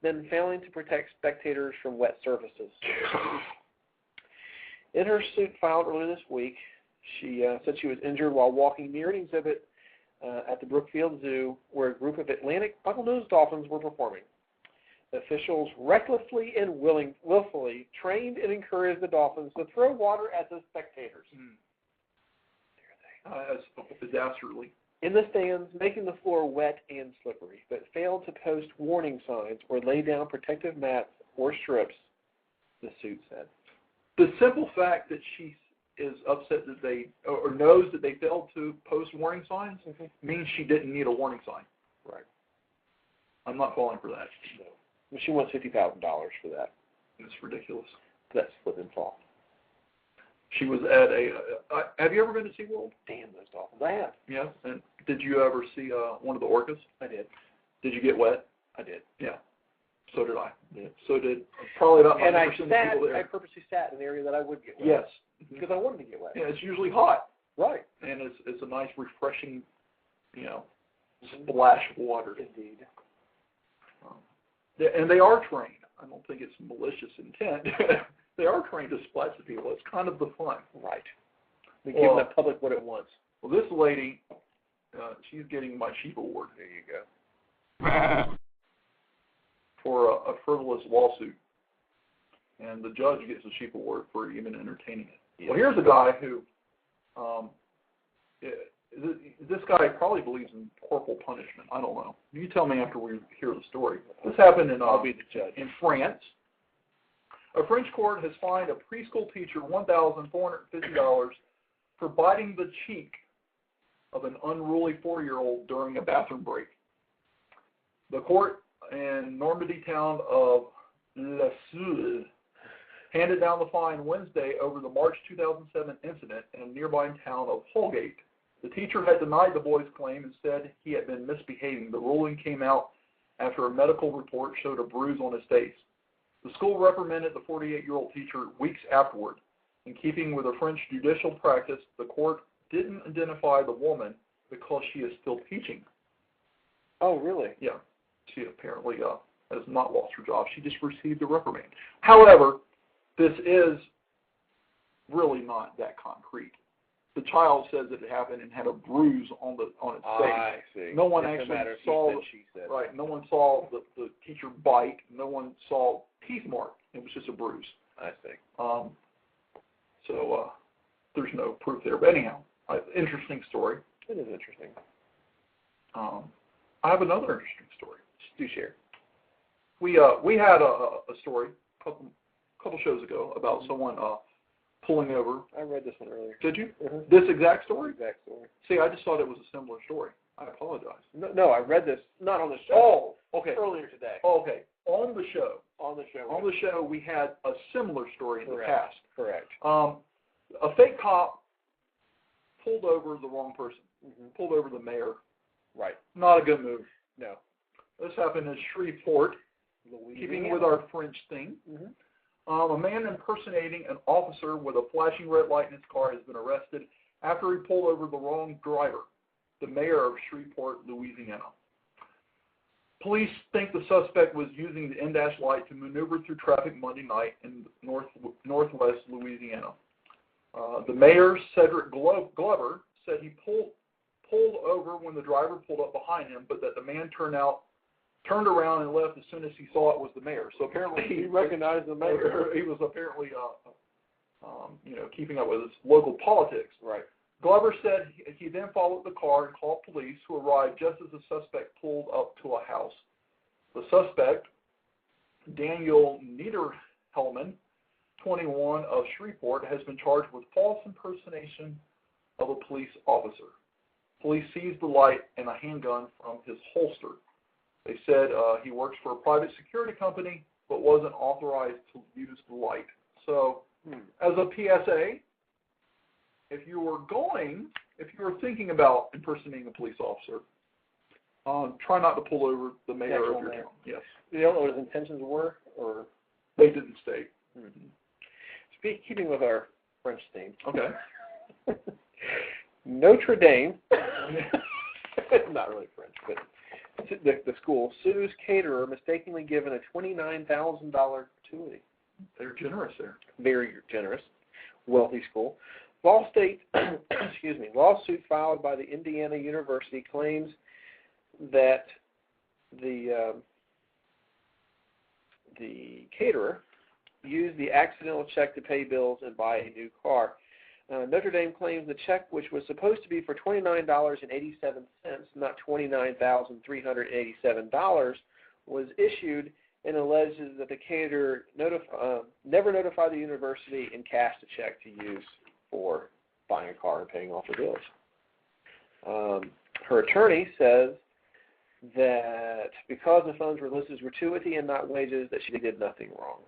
then failing to protect spectators from wet surfaces. In her suit filed earlier this week, she said she was injured while walking near an exhibit at the Brookfield Zoo where a group of Atlantic bottlenose dolphins were performing. Officials recklessly and willfully trained and encouraged the dolphins to throw water at the spectators. Disastrously. In the stands, making the floor wet and slippery, but failed to post warning signs or lay down protective mats or strips, the suit said. The simple fact that she is upset that they, or knows that they failed to post warning signs, means she didn't need a warning sign. Right. I'm not falling for that. No. But she wants $50,000 for that. It's ridiculous. That's slip and fall. She was at a, have you ever been to SeaWorld? Damn those dolphins. I have. Yeah. And did you ever see one of the orcas? I did. Did you get wet? I did. Yeah. So did I. Yeah. So did probably about 90% of the people there. I purposely sat in an area that I would get wet. Yes. Because I wanted to get wet. Yeah, it's usually hot. Right. And it's a nice, refreshing, splash of water. Indeed. And they are trained. I don't think it's malicious intent. They are trained to splash the people. It's kind of the fun. Right. They give the public what it wants. Well, this lady, she's getting my sheep award. There you go. for a frivolous lawsuit. And the judge gets a sheep award for even entertaining it. Yeah. Well, here's a guy who, this guy probably believes in corporal punishment. I don't know. You tell me after we hear the story. This happened in, I'll be the judge. In France. A French court has fined a preschool teacher $1,450 for biting the cheek of an unruly 4-year-old during a bathroom break. The court in Normandy town of La Suze handed down the fine Wednesday over the March 2007 incident in a nearby town of Holgate. The teacher had denied the boy's claim and said he had been misbehaving. The ruling came out after a medical report showed a bruise on his face. The school reprimanded the 48-year-old teacher weeks afterward. In keeping with a French judicial practice, the court didn't identify the woman because she is still teaching. Oh, really? Yeah. She apparently has not lost her job. She just received a reprimand. However, this is really not that concrete. The child says that it happened and had a bruise on its face. I see. No one it's actually saw right. No one saw the teacher bite. No one saw teeth mark. It was just a bruise. I see. So there's no proof there. But anyhow, interesting story. It is interesting. I have another interesting story. Do share. We had a story a couple shows ago about someone pulling over. I read this one earlier. Did you? Mm-hmm. This exact story? Exact story. See, I just thought it was a similar story. I apologize. No, I read this not on the show. Oh, okay. Earlier today. Oh, okay. On the show. On the show. On the show, we had a similar story in the past. Correct. A fake cop pulled over the wrong person. Mm-hmm. Pulled over the mayor. Right. Not a good move. No. This happened in Shreveport, Louisiana. keeping with our French theme. Mm-hmm. A man impersonating an officer with a flashing red light in his car has been arrested after he pulled over the wrong driver, the mayor of Shreveport, Louisiana. Police think the suspect was using the in-dash light to maneuver through traffic Monday night in northwest Louisiana. The mayor, Cedric Glover, said he pulled over when the driver pulled up behind him, but that the man turned around and left as soon as he saw it was the mayor. So apparently he recognized the mayor. He was apparently, keeping up with his local politics. Right. Glover said he then followed the car and called police, who arrived just as the suspect pulled up to a house. The suspect, Daniel Niederhellman, 21, of Shreveport, has been charged with false impersonation of a police officer. Police seized the light and a handgun from his holster. They said he works for a private security company but wasn't authorized to use the light. So, as a PSA, if you were thinking about impersonating a police officer, try not to pull over the mayor of your town. Yes. You don't know what his intentions were, or they didn't state. Mm-hmm. Keeping with our French theme. Okay. Notre Dame, not really French, but the school sues caterer mistakenly given a $29,000 gratuity. They're generous there. Very generous. Wealthy school. Lawsuit filed by the Indiana University claims that the caterer used the accidental check to pay bills and buy a new car. Notre Dame claims the check, which was supposed to be for $29.87, not $29,387, was issued, and alleges that the caterer never notified the university and cashed a check to use for buying a car and paying off her bills. Her attorney says that because the funds were listed as gratuity and not wages, that she did nothing wrong.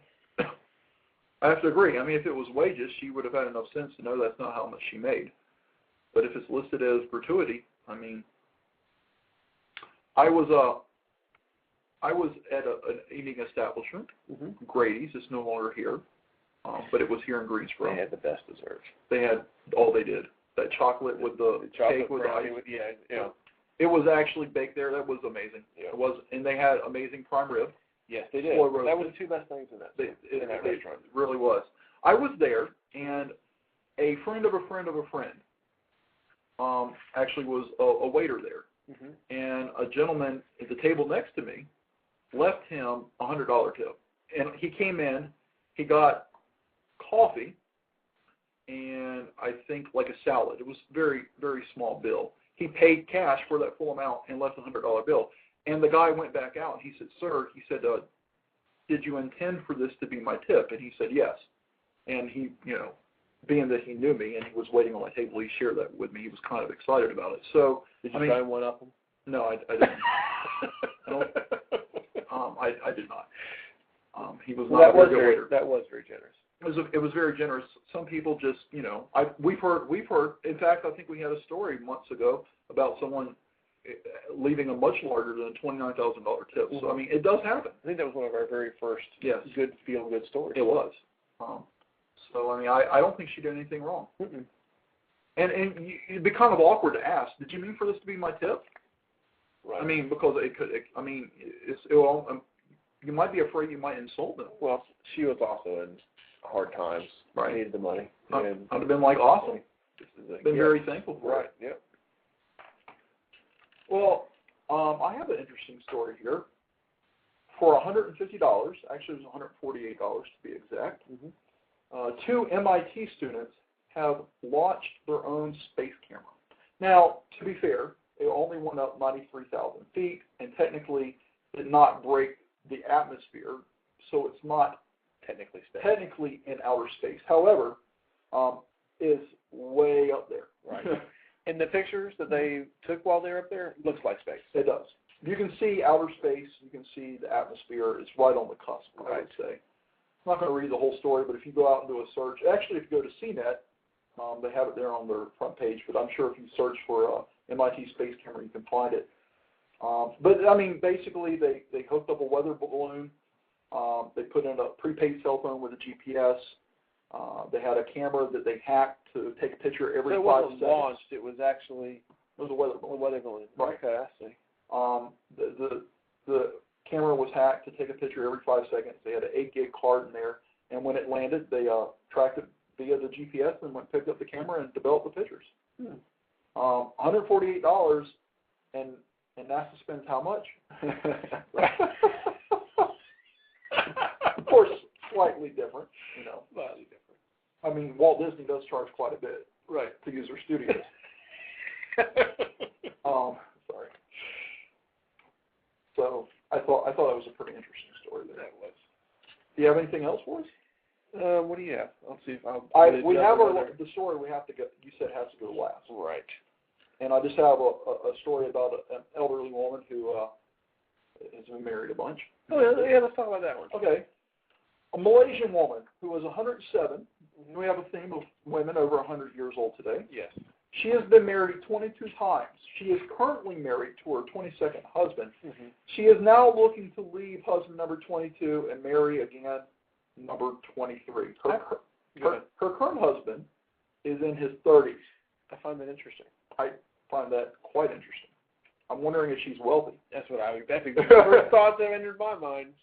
I have to agree. I mean, if it was wages, she would have had enough sense to know that's not how much she made. But if it's listed as gratuity, I mean, I was at an eating establishment, Grady's. It's no longer here, but it was here in Greensboro. They had the best desserts. They had all they did. That chocolate with the cake with ice. Yeah. It was actually baked there. That was amazing. Yeah. It was, and they had amazing prime rib. Yes, they did. That was the two best things in that restaurant. It really was. I was there, and a friend of a friend of a friend actually was a waiter there. and a gentleman at the table next to me left him a $100 tip. And he came in, he got coffee, and I think like a salad. It was very, very small bill. He paid cash for that full amount and left a $100 bill. And the guy went back out, and he said, "Sir," he said, "did you intend for this to be my tip?" And he said, "Yes." And he, being that he knew me and he was waiting on my table, he shared that with me. He was kind of excited about it. So, did you try and one up him? No, I didn't. I did not. He was not a very good waiter. That was very generous. It was very generous. Some people just, we've heard. In fact, I think we had a story months ago about someone leaving a much larger than $29,000 tip. So, I mean, it does happen. I think that was one of our very first good feel-good stories. It was. So, I mean, I don't think she did anything wrong. Mm-mm. And it'd be kind of awkward to ask, did you mean for this to be my tip? Right. I mean, because you might be afraid you might insult them. Well, she was also in hard times. Right. Needed the money. I'd have been like, awesome. Been very thankful for it. Right, yep. Well, I have an interesting story here. For $150, actually it was $148 to be exact, 2 MIT students have launched their own space camera. Now, to be fair, it only went up 93,000 feet and technically did not break the atmosphere, so it's not technically in outer space. However, it's way up there. Right. In the pictures that they took while they were up there, it looks like space. It does. You can see outer space. You can see the atmosphere. It's right on the cusp, I would say. I'm not going to read the whole story, but if you go out and do a search, actually, if you go to CNET, they have it there on their front page, but I'm sure if you search for MIT space camera, you can find it. But, I mean, basically, they hooked up a weather balloon. They put in a prepaid cell phone with a GPS. They had a camera that they hacked to take a picture every 5 seconds. It wasn't launched. It was actually a weather balloon. A weather balloon. Right. Okay, I see. The camera was hacked to take a picture every 5 seconds. They had an 8-gig card in there, and when it landed, they tracked it via the GPS and picked up the camera and developed the pictures. $148, and NASA spends how much? Of course, slightly different, Slightly different. I mean, Walt Disney does charge quite a bit, right, to use their studios. Sorry. So I thought it was a pretty interesting story. That was. Do you have anything else for us? What do you have? Let's see if we have the story we have to get. You said has to go last. Right. And I just have a story about an elderly woman who has been married a bunch. Oh yeah, let's talk about that one. Okay. A Malaysian woman who was 107. We have a theme of women over 100 years old today. Yes. She has been married 22 times. She is currently married to her 22nd husband. She is now looking to leave husband number 22 and marry again number 23. Her current husband is in his 30s. I find that interesting. I find that quite interesting. I'm wondering if she's wealthy. That's the first thought that entered my mind.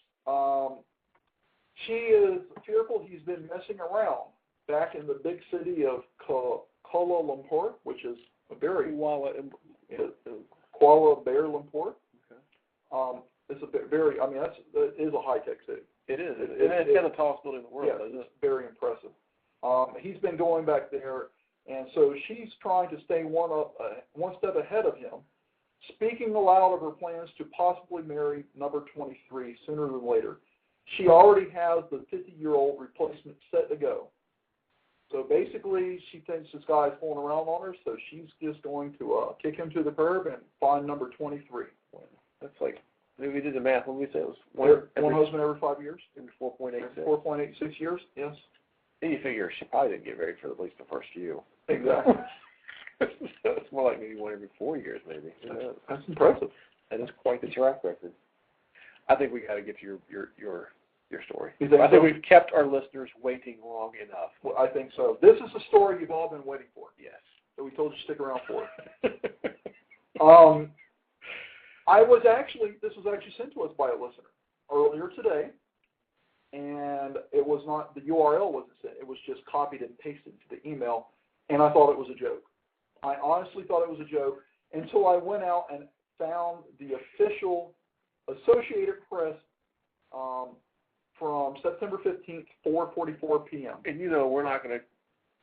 She is fearful he's been messing around back in the big city of Kuala Lumpur, which is a very Kuala Bear Lumpur. Okay. It's a very. I mean, that is a high-tech city. It is. It's kind of the tallest building in the world. Yeah, it's very impressive. He's been going back there, and so she's trying to stay one step ahead of him, speaking aloud of her plans to possibly marry number 23 sooner than later. She already has the 50-year-old replacement set to go. So basically, she thinks this guy's fooling around on her, so she's just going to kick him to the curb and find number 23. That's like, we did the math. What did we say? It was one husband every 5 years? Every 4.86. 4.86 years, yes. And you figure she probably didn't get married for at least the first few. Exactly. It's more like maybe one every 4 years, maybe. That's impressive. That is quite the track record. I think we got to get to your story. You think I think so? we've kept our listeners waiting long enough. Well, I think so. This is the story you've all been waiting for. Yes. So we told you to stick around for it. This was actually sent to us by a listener earlier today, and it was not, the URL wasn't sent. It was just copied and pasted to the email, and I thought it was a joke. I honestly thought it was a joke until I went out and found the official Associated Press from September 15th, 4:44 p.m. And we're not going to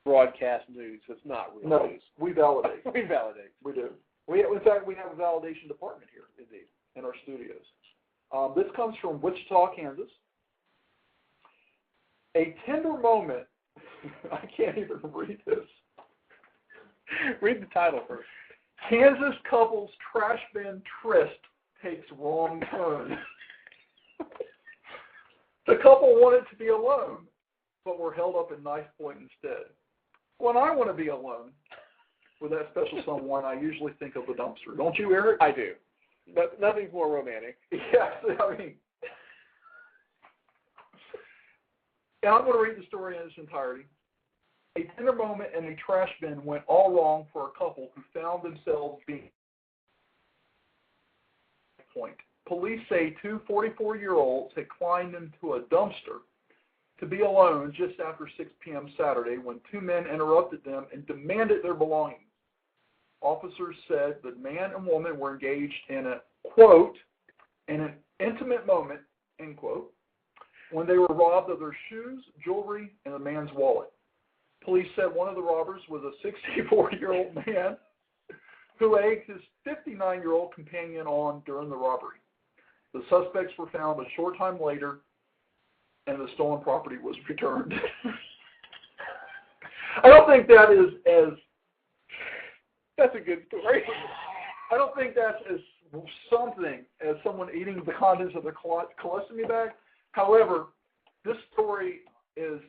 broadcast news. So it's not real news. We validate. We validate. We do. In fact, we have a validation department here, indeed, in our studios. This comes from Wichita, Kansas. A tender moment. I can't even read this. Read the title first. Kansas couple's trash bin tryst takes wrong turn. The couple wanted to be alone, but were held up in Knife Point instead. When I want to be alone with that special someone, I usually think of the dumpster. Don't you, Eric? I do. But nothing's more romantic. Yes, I mean. And I'm going to read the story in its entirety. A tender moment and a trash bin went all wrong for a couple who found themselves being point. Police say two 44-year-olds had climbed into a dumpster to be alone just after 6 p.m. Saturday when two men interrupted them and demanded their belongings. Officers said the man and woman were engaged in a, quote, in an intimate moment, end quote, when they were robbed of their shoes, jewelry, and the man's wallet. Police said one of the robbers was a 64-year-old man who egged his 59-year-old companion on during the robbery. The suspects were found a short time later, and the stolen property was returned. I don't think that is as... That's a good story. I don't think that's as something as someone eating the contents of their colostomy bag. However, this story is...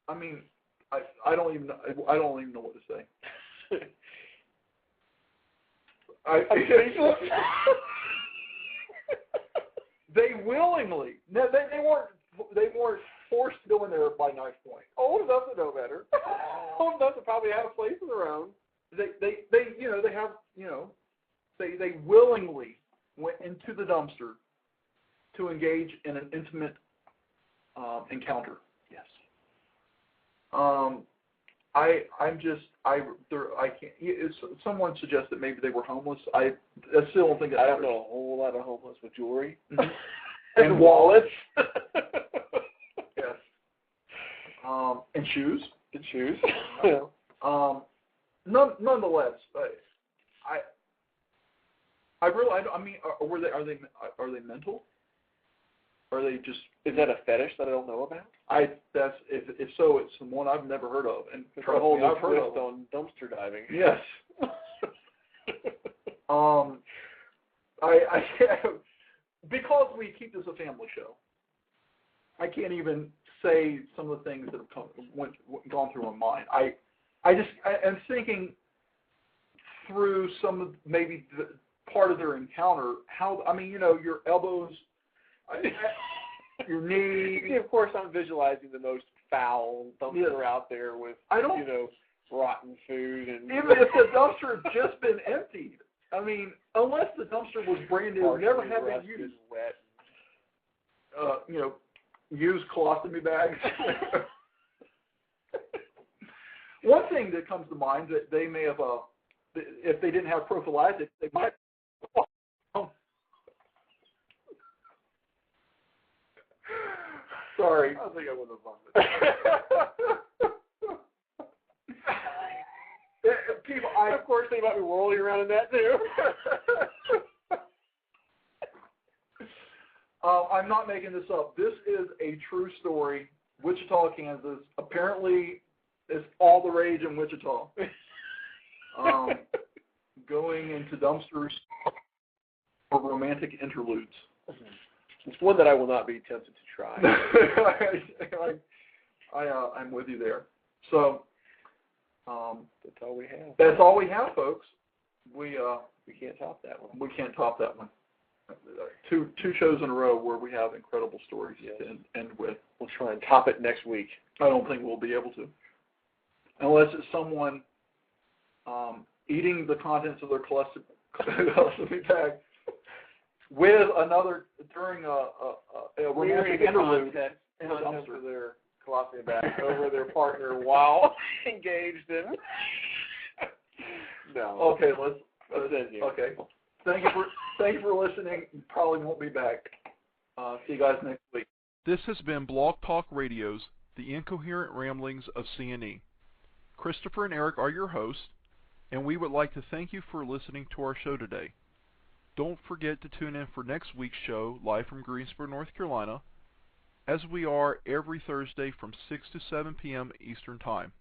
I mean, I don't even know what to say. They willingly. No, they weren't forced to go in there by Knife Point. Old enough to know better. Old enough to probably have a place of their own. They willingly went into the dumpster to engage in an intimate encounter. Yes. Someone suggested maybe they were homeless. I still don't think. I don't know a whole lot of homeless with jewelry and wallets. Yes. And shoes. And shoes. Nonetheless, are they mental? Are they just? Is that a fetish that I don't know about? If so, it's one I've never heard of, and a whole new twist on dumpster diving. Yes. Because we keep this a family show, I can't even say some of the things that have gone through my mind. I'm thinking through some of maybe the part of their encounter. Your elbows. Your knee. See, of course, I'm visualizing the most foul dumpster out there with, rotten food. And even if the dumpster had just been emptied. I mean, unless the dumpster was brand new, never had been used. Wet. Used colostomy bags. One thing that comes to mind that they may have, if they didn't have prophylactics, they might. Sorry. I think I would have vomited. People, of course, they might be rolling around in that too. I'm not making this up. This is a true story. Wichita, Kansas. Apparently, it's all the rage in Wichita. Going into dumpsters for romantic interludes. It's one that I will not be tempted to try. I'm with you there. So that's all we have. That's all we have, folks. We can't top that one. We can't top that one. Two shows in a row where we have incredible stories to end with. We'll try and top it next week. I don't think we'll be able to, unless it's someone eating the contents of their colostomy bag with another during a romantic interlude in a dumpster. Their colostomy bag over their partner while engaged in. No. Okay, let's end here. Okay. Thank you for listening. Probably won't be back. See you guys next week. This has been Blog Talk Radio's The Incoherent Ramblings of C&E. Christopher and Eric are your hosts, and we would like to thank you for listening to our show today. Don't forget to tune in for next week's show, live from Greensboro, North Carolina, as we are every Thursday from 6 to 7 p.m. Eastern Time.